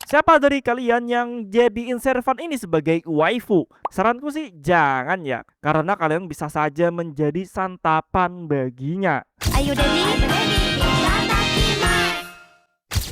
Siapa dari kalian yang jadiin Servan ini sebagai waifu? Saranku sih jangan ya, karena kalian bisa saja menjadi santapan baginya. Ayo ready?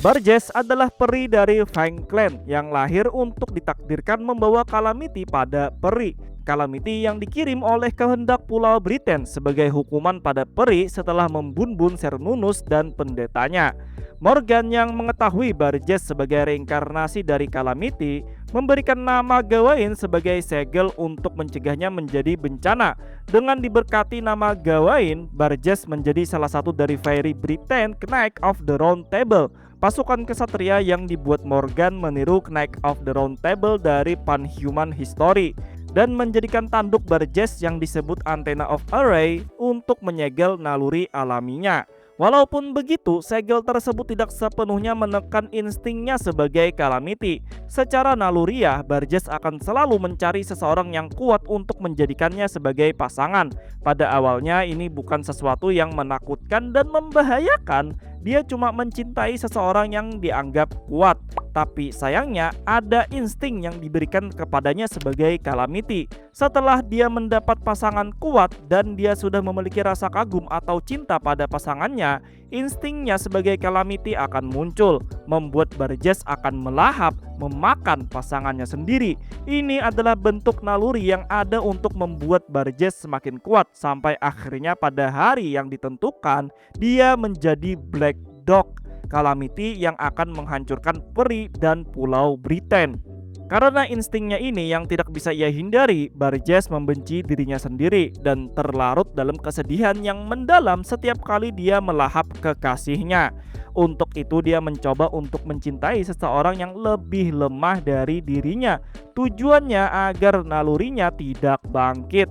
Barjes adalah peri dari Fang Clan yang lahir untuk ditakdirkan membawa Calamity pada peri. Calamity yang dikirim oleh kehendak Pulau Britain sebagai hukuman pada peri setelah membunuh Cernunnos dan pendetanya. Morgan yang mengetahui Barjes sebagai reinkarnasi dari Calamity memberikan nama Gawain sebagai segel untuk mencegahnya menjadi bencana. Dengan diberkati nama Gawain, Barjes menjadi salah satu dari Fairy Britain Knight of the Round Table, pasukan kesatria yang dibuat Morgan meniru Knight of the Round Table dari Panhuman History dan menjadikan tanduk Barjes yang disebut Antenna of Array untuk menyegel naluri alaminya. Walaupun begitu, segel tersebut tidak sepenuhnya menekan instingnya sebagai Calamity. Secara naluriah, Barjes akan selalu mencari seseorang yang kuat untuk menjadikannya sebagai pasangan. Pada awalnya ini bukan sesuatu yang menakutkan dan membahayakan. Dia cuma mencintai seseorang yang dianggap kuat. Tapi sayangnya ada insting yang diberikan kepadanya sebagai Calamity. Setelah dia mendapat pasangan kuat dan dia sudah memiliki rasa kagum atau cinta pada pasangannya, instingnya sebagai Calamity akan muncul, membuat Barjes akan melahap, memakan pasangannya sendiri. Ini adalah bentuk naluri yang ada untuk membuat Barjes semakin kuat sampai akhirnya pada hari yang ditentukan dia menjadi Black Dog, Calamity yang akan menghancurkan peri dan Pulau Britain. Karena instingnya ini yang tidak bisa ia hindari, Barjes membenci dirinya sendiri dan terlarut dalam kesedihan yang mendalam setiap kali dia melahap kekasihnya. Untuk itu dia mencoba untuk mencintai seseorang yang lebih lemah dari dirinya. Tujuannya agar nalurinya tidak bangkit.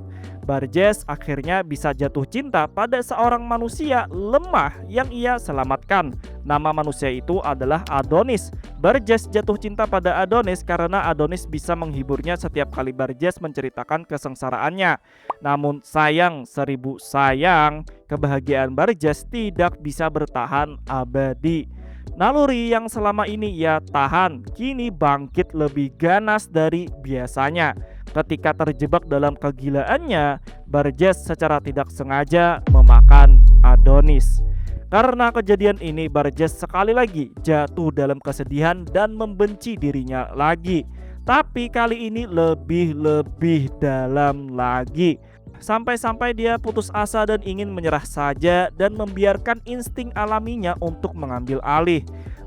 Barjes akhirnya bisa jatuh cinta pada seorang manusia lemah yang ia selamatkan. Nama manusia itu adalah Adonis. Barjes jatuh cinta pada Adonis karena Adonis bisa menghiburnya setiap kali Barjes menceritakan kesengsaraannya. Namun sayang seribu sayang, kebahagiaan Barjes tidak bisa bertahan abadi. Naluri yang selama ini ia tahan kini bangkit lebih ganas dari biasanya. Ketika terjebak dalam kegilaannya, Barjes secara tidak sengaja memakan Adonis. Karena kejadian ini, Barjes sekali lagi jatuh dalam kesedihan dan membenci dirinya lagi. Tapi kali ini lebih dalam lagi. Sampai-sampai dia putus asa dan ingin menyerah saja dan membiarkan insting alaminya untuk mengambil alih.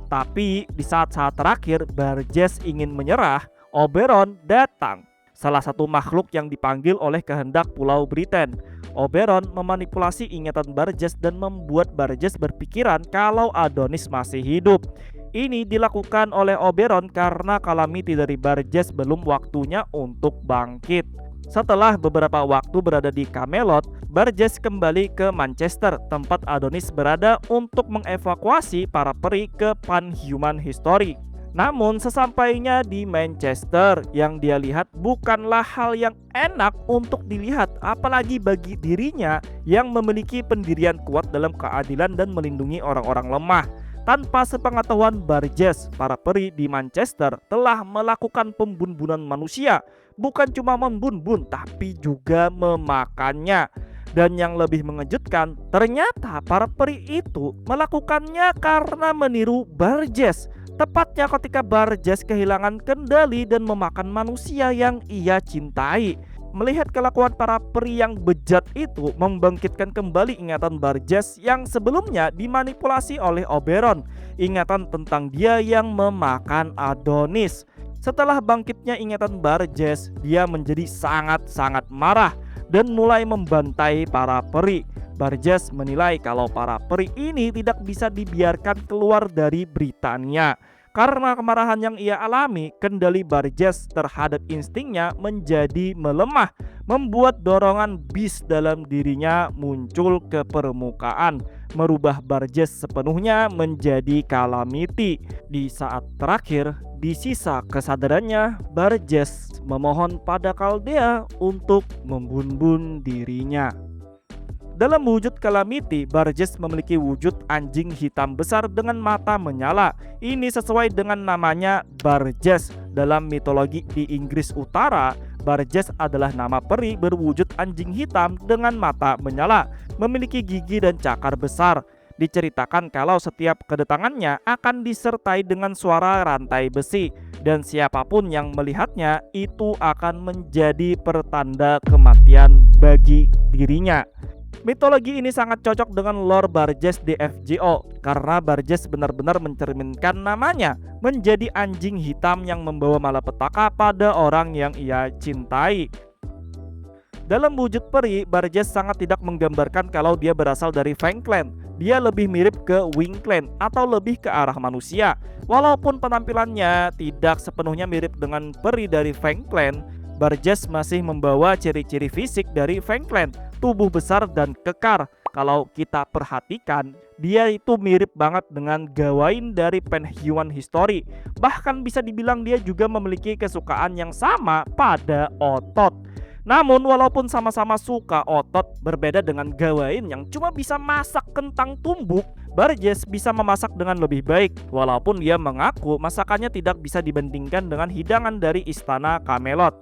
Tapi di saat-saat terakhir Barjes ingin menyerah, Oberon datang, salah satu makhluk yang dipanggil oleh kehendak Pulau Britain. Oberon memanipulasi ingatan Barjes dan membuat Barjes berpikiran kalau Adonis masih hidup. Ini dilakukan oleh Oberon karena Calamity dari Barjes belum waktunya untuk bangkit. Setelah beberapa waktu berada di Camelot, Barjes kembali ke Manchester, tempat Adonis berada untuk mengevakuasi para peri ke Panhuman History. Namun sesampainya di Manchester, yang dia lihat bukanlah hal yang enak untuk dilihat, apalagi bagi dirinya yang memiliki pendirian kuat dalam keadilan dan melindungi orang-orang lemah. Tanpa sepengetahuan Barjes, para peri di Manchester telah melakukan pembunuhan manusia. Bukan cuma membunuh, tapi juga memakannya. Dan yang lebih mengejutkan, ternyata para peri itu melakukannya karena meniru Barjes. Tepatnya ketika Barjes kehilangan kendali dan memakan manusia yang ia cintai. Melihat kelakuan para peri yang bejat itu membangkitkan kembali ingatan Barjes yang sebelumnya dimanipulasi oleh Oberon. Ingatan tentang dia yang memakan Adonis. Setelah bangkitnya ingatan Barjes, dia menjadi sangat-sangat marah dan mulai membantai para peri. Barjes menilai kalau para peri ini tidak bisa dibiarkan keluar dari Britania. Karena kemarahan yang ia alami, kendali Barjes terhadap instingnya menjadi melemah, membuat dorongan beast dalam dirinya muncul ke permukaan, merubah Barjes sepenuhnya menjadi Calamity. Di saat terakhir, di sisa kesadarannya, Barjes memohon pada Chaldea untuk membunuh dirinya. Dalam wujud Calamity, Barges memiliki wujud anjing hitam besar dengan mata menyala. Ini sesuai dengan namanya Barges. Dalam mitologi di Inggris Utara, Barges adalah nama peri berwujud anjing hitam dengan mata menyala, memiliki gigi dan cakar besar. Diceritakan kalau setiap kedatangannya akan disertai dengan suara rantai besi, dan siapapun yang melihatnya itu akan menjadi pertanda kematian bagi dirinya. Mitologi ini sangat cocok dengan lore Barges di FGO karena Barges benar-benar mencerminkan namanya, menjadi anjing hitam yang membawa malapetaka pada orang yang ia cintai. Dalam wujud peri, Barges sangat tidak menggambarkan kalau dia berasal dari Fang Clan. Dia lebih mirip ke Wing Clan atau lebih ke arah manusia. Walaupun penampilannya tidak sepenuhnya mirip dengan peri dari Fang Clan, Barges masih membawa ciri-ciri fisik dari Fang Clan, tubuh besar dan kekar. Kalau kita perhatikan, dia itu mirip banget dengan Gawain dari Penhuman History. Bahkan bisa dibilang dia juga memiliki kesukaan yang sama pada otot. Namun walaupun sama-sama suka otot, berbeda dengan Gawain yang cuma bisa masak kentang tumbuk, Barges bisa memasak dengan lebih baik. Walaupun dia mengaku masakannya tidak bisa dibandingkan dengan hidangan dari istana Camelot.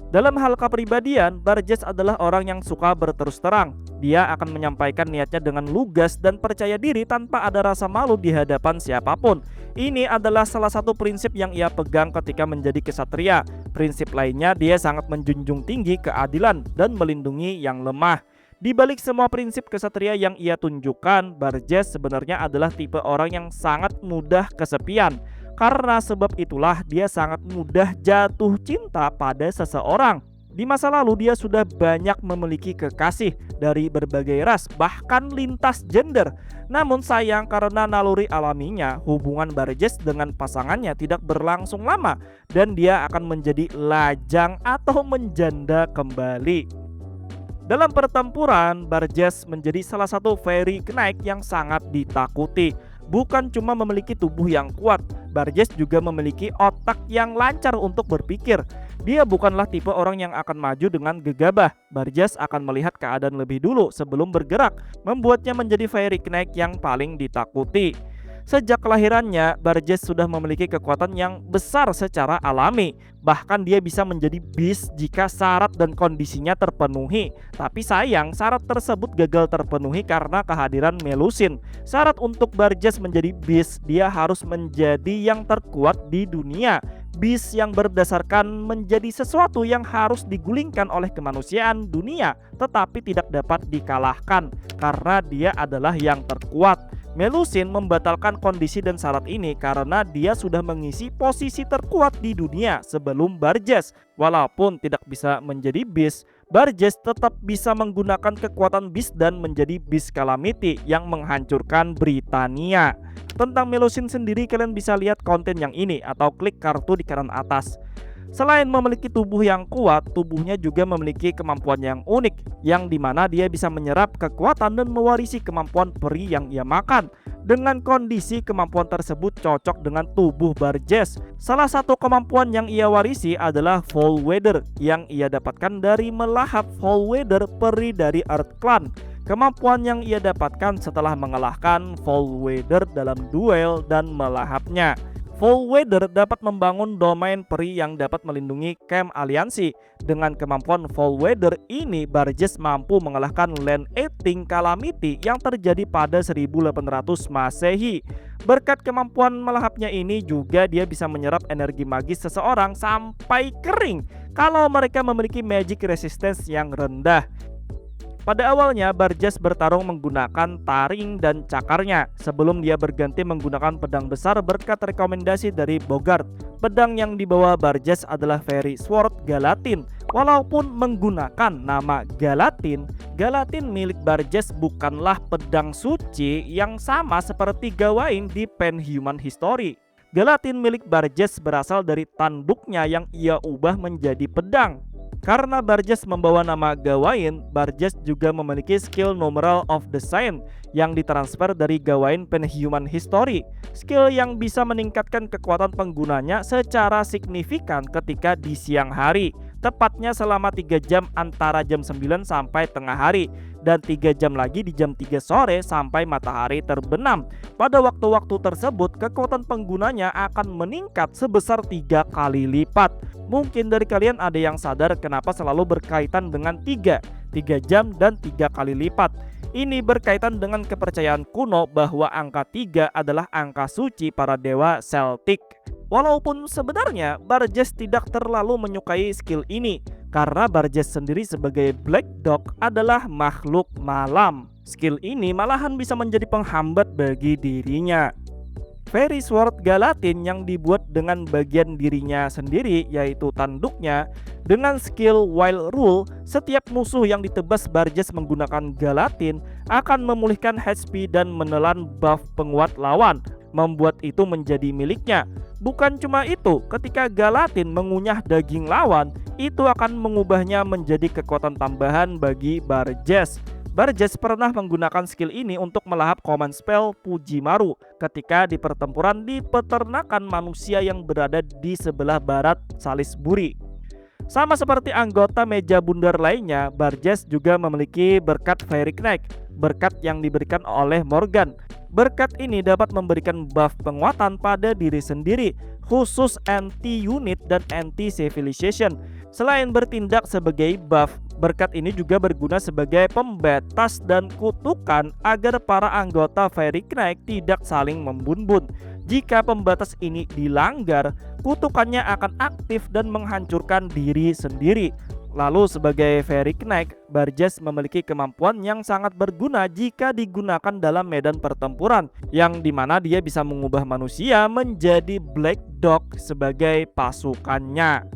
Dalam hal kepribadian, Barges adalah orang yang suka berterus terang. Dia akan menyampaikan niatnya dengan lugas dan percaya diri tanpa ada rasa malu di hadapan siapapun. Ini adalah salah satu prinsip yang ia pegang ketika menjadi kesatria. Prinsip lainnya, dia sangat menjunjung tinggi keadilan dan melindungi yang lemah. Di balik semua prinsip kesatria yang ia tunjukkan, Barges sebenarnya adalah tipe orang yang sangat mudah kesepian. Karena sebab itulah dia sangat mudah jatuh cinta pada seseorang. Di masa lalu dia sudah banyak memiliki kekasih dari berbagai ras, bahkan lintas gender. Namun sayang karena naluri alaminya, hubungan Barges dengan pasangannya tidak berlangsung lama dan dia akan menjadi lajang atau menjanda kembali. Dalam pertempuran, Barges menjadi salah satu fairy knight yang sangat ditakuti. Bukan cuma memiliki tubuh yang kuat, Barges juga memiliki otak yang lancar untuk berpikir. Dia bukanlah tipe orang yang akan maju dengan gegabah. Barges akan melihat keadaan lebih dulu sebelum bergerak, membuatnya menjadi fairy knight yang paling ditakuti. Sejak kelahirannya, Barges sudah memiliki kekuatan yang besar secara alami. Bahkan dia bisa menjadi beast jika syarat dan kondisinya terpenuhi. Tapi sayang, syarat tersebut gagal terpenuhi karena kehadiran Melusine. Syarat untuk Barges menjadi beast, dia harus menjadi yang terkuat di dunia. Beast yang berdasarkan menjadi sesuatu yang harus digulingkan oleh kemanusiaan dunia, tetapi tidak dapat dikalahkan karena dia adalah yang terkuat. Melusine membatalkan kondisi dan syarat ini karena dia sudah mengisi posisi terkuat di dunia sebelum Barges. Walaupun tidak bisa menjadi beast, Barges tetap bisa menggunakan kekuatan beast dan menjadi beast Calamity yang menghancurkan Britania. Tentang Melusine sendiri kalian bisa lihat konten yang ini atau klik kartu di kanan atas. Selain memiliki tubuh yang kuat, tubuhnya juga memiliki kemampuan yang unik, yang dimana dia bisa menyerap kekuatan dan mewarisi kemampuan peri yang ia makan. Dengan kondisi kemampuan tersebut cocok dengan tubuh Barges. Salah satu kemampuan yang ia warisi adalah Foul Weather, yang ia dapatkan dari melahap Foul Weather peri dari Earth Clan. Kemampuan yang ia dapatkan setelah mengalahkan Foul Weather dalam duel dan melahapnya. Foul Weather dapat membangun domain peri yang dapat melindungi camp aliansi. Dengan kemampuan Foul Weather ini, Barges mampu mengalahkan Land Eating Calamity yang terjadi pada 1800 Masehi. Berkat kemampuan melahapnya ini juga dia bisa menyerap energi magis seseorang sampai kering kalau mereka memiliki magic resistance yang rendah. Pada awalnya, Barges bertarung menggunakan taring dan cakarnya sebelum dia berganti menggunakan pedang besar berkat rekomendasi dari Bogart. Pedang yang dibawa Barges adalah Fairy Sword Galatin. Walaupun menggunakan nama Galatin, Galatin milik Barges bukanlah pedang suci yang sama seperti Gawain di Penhuman History. Galatin milik Barges berasal dari tanduknya yang ia ubah menjadi pedang. Karena Barges membawa nama Gawain, Barges juga memiliki skill Numeral of the Saint yang ditransfer dari Gawain Penhuman History. Skill yang bisa meningkatkan kekuatan penggunanya secara signifikan ketika di siang hari, tepatnya selama 3 jam antara jam 9 sampai tengah hari. dan 3 jam lagi di jam 3 sore sampai matahari terbenam. Pada waktu-waktu tersebut, kekuatan penggunanya akan meningkat sebesar 3 kali lipat. Mungkin dari kalian ada yang sadar kenapa selalu berkaitan dengan 3 jam dan 3 kali lipat. Ini berkaitan dengan kepercayaan kuno bahwa angka 3 adalah angka suci para dewa Celtic. Walaupun sebenarnya Barges tidak terlalu menyukai skill ini, karena Barges sendiri sebagai Black Dog adalah makhluk malam. Skill ini malahan bisa menjadi penghambat bagi dirinya. Fairy Sword Galatin yang dibuat dengan bagian dirinya sendiri, yaitu tanduknya, dengan skill Wild Rule, setiap musuh yang ditebas Barges menggunakan Galatin akan memulihkan HP dan menelan buff penguat lawan, membuat itu menjadi miliknya. Bukan cuma itu, ketika Galatin mengunyah daging lawan, itu akan mengubahnya menjadi kekuatan tambahan bagi Barges. Barges pernah menggunakan skill ini untuk melahap command spell Pujimaru ketika di pertempuran di peternakan manusia yang berada di sebelah barat Salisbury. Sama seperti anggota meja bundar lainnya, Barges juga memiliki berkat Fairy Knight, berkat yang diberikan oleh Morgan. Berkat ini dapat memberikan buff penguatan pada diri sendiri, khusus anti-unit dan anti-civilization. Selain bertindak sebagai buff, berkat ini juga berguna sebagai pembatas dan kutukan agar para anggota Fairy Knight tidak saling membunuh. Jika pembatas ini dilanggar, kutukannya akan aktif dan menghancurkan diri sendiri. Lalu sebagai Fairy Knight, Barges memiliki kemampuan yang sangat berguna jika digunakan dalam medan pertempuran, yang dimana dia bisa mengubah manusia menjadi Black Dog sebagai pasukannya.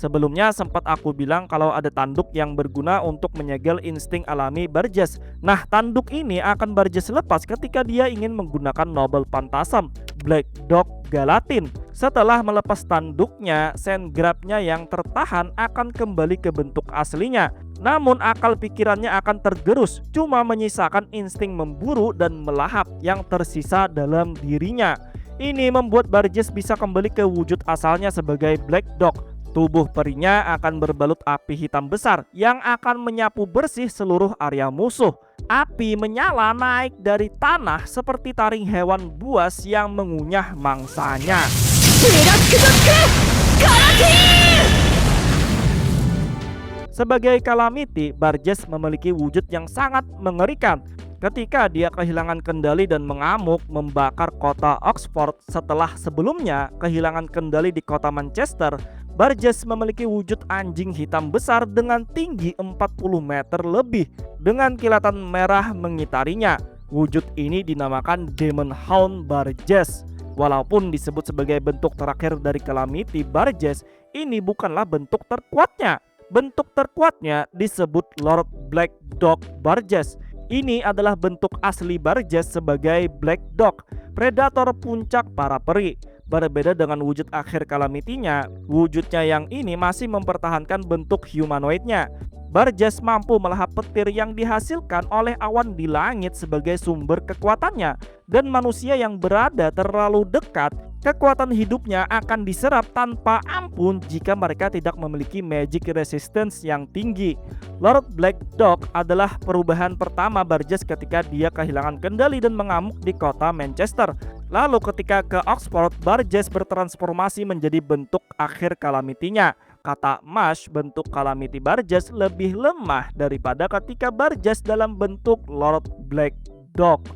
Sebelumnya sempat aku bilang kalau ada tanduk yang berguna untuk menyegel insting alami Barges. Nah, tanduk ini akan Barges lepas ketika dia ingin menggunakan Noble Phantasm, Black Dog Galatin. Setelah melepas tanduknya, Sand Grabnya yang tertahan akan kembali ke bentuk aslinya. Namun akal pikirannya akan tergerus, cuma menyisakan insting memburu dan melahap yang tersisa dalam dirinya. Ini membuat Barges bisa kembali ke wujud asalnya sebagai Black Dog. Tubuh perinya akan berbalut api hitam besar yang akan menyapu bersih seluruh area musuh. Api menyala naik dari tanah seperti taring hewan buas yang mengunyah mangsanya. Sebagai Calamity, Barges memiliki wujud yang sangat mengerikan. Ketika dia kehilangan kendali dan mengamuk membakar kota Oxford setelah sebelumnya kehilangan kendali di kota Manchester, Barges memiliki wujud anjing hitam besar dengan tinggi 40 meter lebih dengan kilatan merah mengitarinya. Wujud ini dinamakan Demon Hound Barges. Walaupun disebut sebagai bentuk terakhir dari Calamity Barges, ini bukanlah bentuk terkuatnya. Bentuk terkuatnya disebut Lord Black Dog Barges. Ini adalah bentuk asli Barges sebagai Black Dog, predator puncak para peri. Berbeda dengan wujud akhir Calamity-nya, wujudnya yang ini masih mempertahankan bentuk humanoidnya. Barges mampu melahap petir yang dihasilkan oleh awan di langit sebagai sumber kekuatannya, dan manusia yang berada terlalu dekat, kekuatan hidupnya akan diserap tanpa ampun jika mereka tidak memiliki magic resistance yang tinggi. Lord Black Dog adalah perubahan pertama Barges ketika dia kehilangan kendali dan mengamuk di kota Manchester. Lalu ketika ke Oxford, Barges bertransformasi menjadi bentuk akhir Calamity-nya. Kata Mash, bentuk Calamity Barges lebih lemah daripada ketika Barges dalam bentuk Lord Black Dog.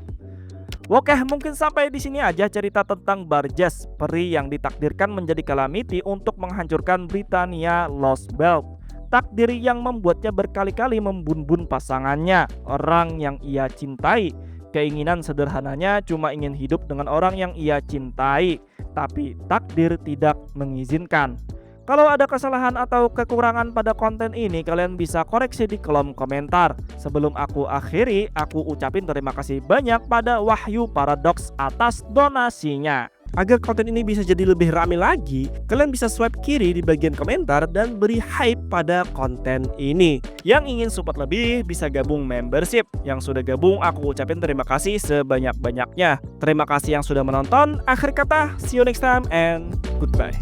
Oke, mungkin sampai di sini aja cerita tentang Barges, peri yang ditakdirkan menjadi Calamity untuk menghancurkan Britannia Lost Belt. Takdir yang membuatnya berkali-kali membunuh pasangannya, orang yang ia cintai. Keinginan sederhananya cuma ingin hidup dengan orang yang ia cintai, tapi takdir tidak mengizinkan. Kalau ada kesalahan atau kekurangan pada konten ini, kalian bisa koreksi di kolom komentar. Sebelum aku akhiri, aku ucapin terima kasih banyak pada Wahyu Paradox atas donasinya. Agar konten ini bisa jadi lebih ramai lagi, kalian bisa swipe kiri di bagian komentar dan beri hype pada konten ini. Yang ingin support lebih bisa gabung membership. Yang sudah gabung aku ucapin terima kasih sebanyak-banyaknya. Terima kasih yang sudah menonton. Akhir kata, see you next time and goodbye.